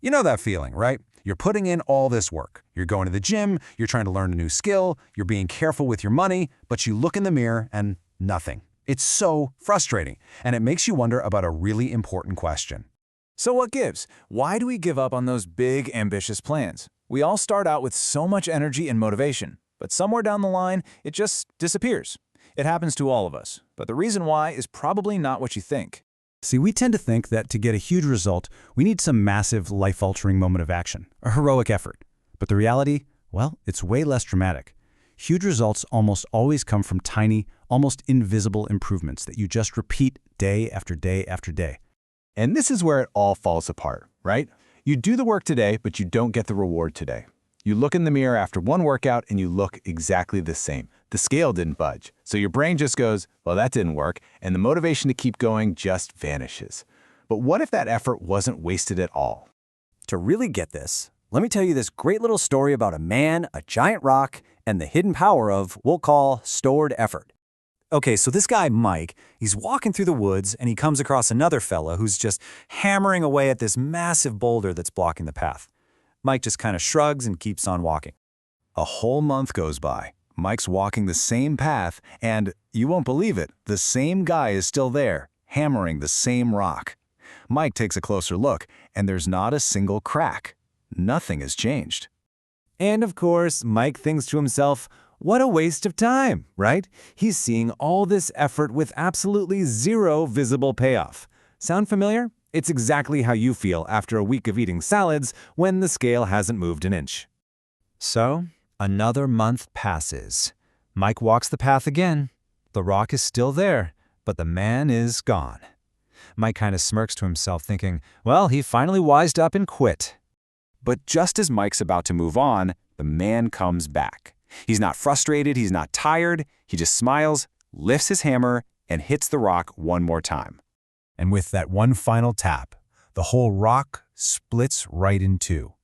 You know that feeling, right? You're putting in all this work. You're going to the gym, you're trying to learn a new skill, you're being careful with your money, but you look in the mirror and nothing. It's so frustrating, and it makes you wonder about a really important question. So what gives? Why do we give up on those big, ambitious plans? We all start out with so much energy and motivation, but somewhere down the line, it just disappears. It happens to all of us, but the reason why is probably not what you think. See, we tend to think that to get a huge result, we need some massive, life-altering moment of action, a heroic effort. But the reality, well, it's way less dramatic. Huge results almost always come from tiny, almost invisible improvements that you just repeat day after day after day. And this is where it all falls apart, right? You do the work today, but you don't get the reward today. You look in the mirror after one workout and you look exactly the same. The scale didn't budge. So your brain just goes, well, that didn't work, and the motivation to keep going just vanishes. But what if that effort wasn't wasted at all? To really get this, let me tell you this great little story about a man, a giant rock, and the hidden power of, we'll call, stored effort. Okay, so this guy, Mike, he's walking through the woods and he comes across another fella who's just hammering away at this massive boulder that's blocking the path. Mike just kind of shrugs and keeps on walking. A whole month goes by. Mike's walking the same path, and, you won't believe it, the same guy is still there, hammering the same rock. Mike takes a closer look, and there's not a single crack. Nothing has changed. And of course, Mike thinks to himself, what a waste of time, right? He's seeing all this effort with absolutely zero visible payoff. Sound familiar? It's exactly how you feel after a week of eating salads when the scale hasn't moved an inch. So, another month passes. Mike walks the path again. The rock is still there, but the man is gone. Mike kind of smirks to himself thinking, well, he finally wised up and quit. But just as Mike's about to move on, the man comes back. He's not frustrated, he's not tired, he just smiles, lifts his hammer, and hits the rock one more time. And with that one final tap, the whole rock splits right in two.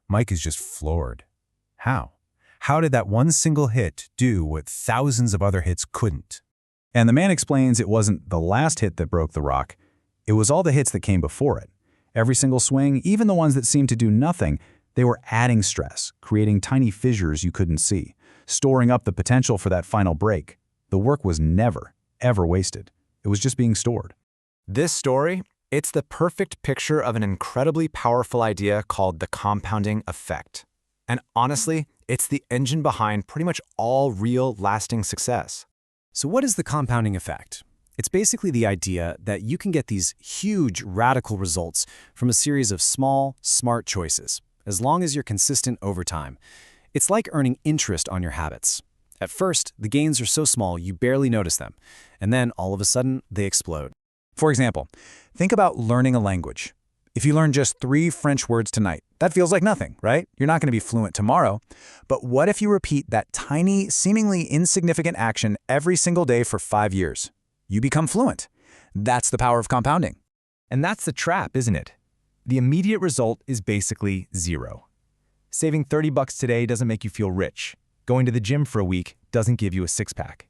Mike is just floored. How? How did that one single hit do what thousands of other hits couldn't? And the man explains it wasn't the last hit that broke the rock. It was all the hits that came before it. Every single swing, even the ones that seemed to do nothing, they were adding stress, creating tiny fissures you couldn't see, storing up the potential for that final break. The work was never, ever wasted. It was just being stored. This story, it's the perfect picture of an incredibly powerful idea called the compounding effect. And honestly, it's the engine behind pretty much all real, lasting success. So what is the compounding effect? It's basically the idea that you can get these huge, radical results from a series of small, smart choices, as long as you're consistent over time. It's like earning interest on your habits. At first, the gains are so small you barely notice them, and then all of a sudden, they explode. For example, think about learning a language. If you learn just 3 French words tonight, that feels like nothing, right? You're not going to be fluent tomorrow. But what if you repeat that tiny, seemingly insignificant action every single day for 5 years? You become fluent. That's the power of compounding. And that's the trap, isn't it? The immediate result is basically zero. Saving $30 today doesn't make you feel rich. Going to the gym for a week doesn't give you a six-pack.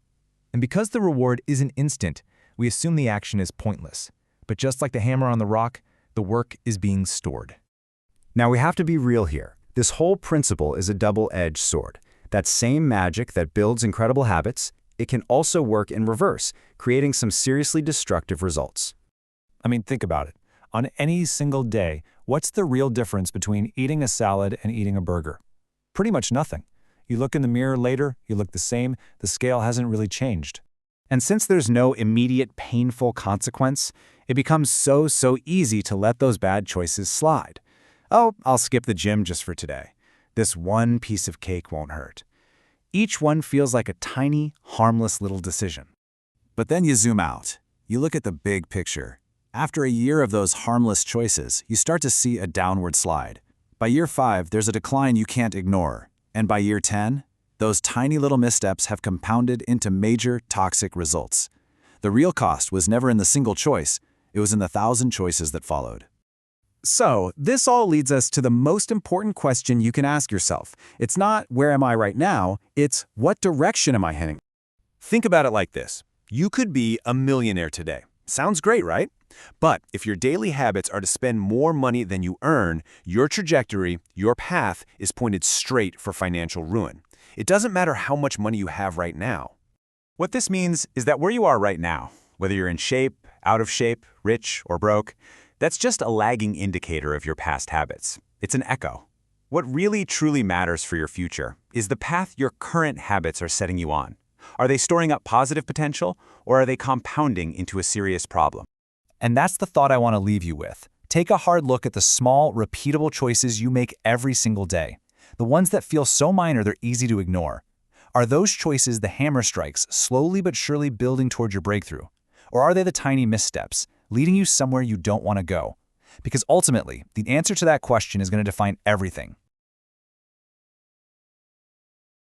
And because the reward isn't instant, we assume the action is pointless. But just like the hammer on the rock, the work is being stored. Now we have to be real here. This whole principle is a double-edged sword. That same magic that builds incredible habits, it can also work in reverse, creating some seriously destructive results. I mean, think about it. On any single day, what's the real difference between eating a salad and eating a burger? Pretty much nothing. You look in the mirror later, you look the same, the scale hasn't really changed. And since there's no immediate painful consequence, it becomes so easy to let those bad choices slide. Oh, I'll skip the gym just for today. This one piece of cake won't hurt. Each one feels like a tiny, harmless little decision. But then you zoom out. You look at the big picture. After a year of those harmless choices, you start to see a downward slide. By year 5, there's a decline you can't ignore. And by year 10, those tiny little missteps have compounded into major toxic results. The real cost was never in the single choice, it was in the 1,000 choices that followed. So, this all leads us to the most important question you can ask yourself. It's not, where am I right now? It's, what direction am I heading? Think about it like this. You could be a millionaire today. Sounds great, right? But if your daily habits are to spend more money than you earn, your trajectory, your path, is pointed straight for financial ruin. It doesn't matter how much money you have right now. What this means is that where you are right now, whether you're in shape, out of shape, rich, or broke, that's just a lagging indicator of your past habits. It's an echo. What really truly matters for your future is the path your current habits are setting you on. Are they storing up positive potential, or are they compounding into a serious problem? And that's the thought I want to leave you with. Take a hard look at the small, repeatable choices you make every single day. The ones that feel so minor they're easy to ignore. Are those choices the hammer strikes, slowly but surely building toward your breakthrough? Or are they the tiny missteps, leading you somewhere you don't want to go? Because ultimately, the answer to that question is going to define everything.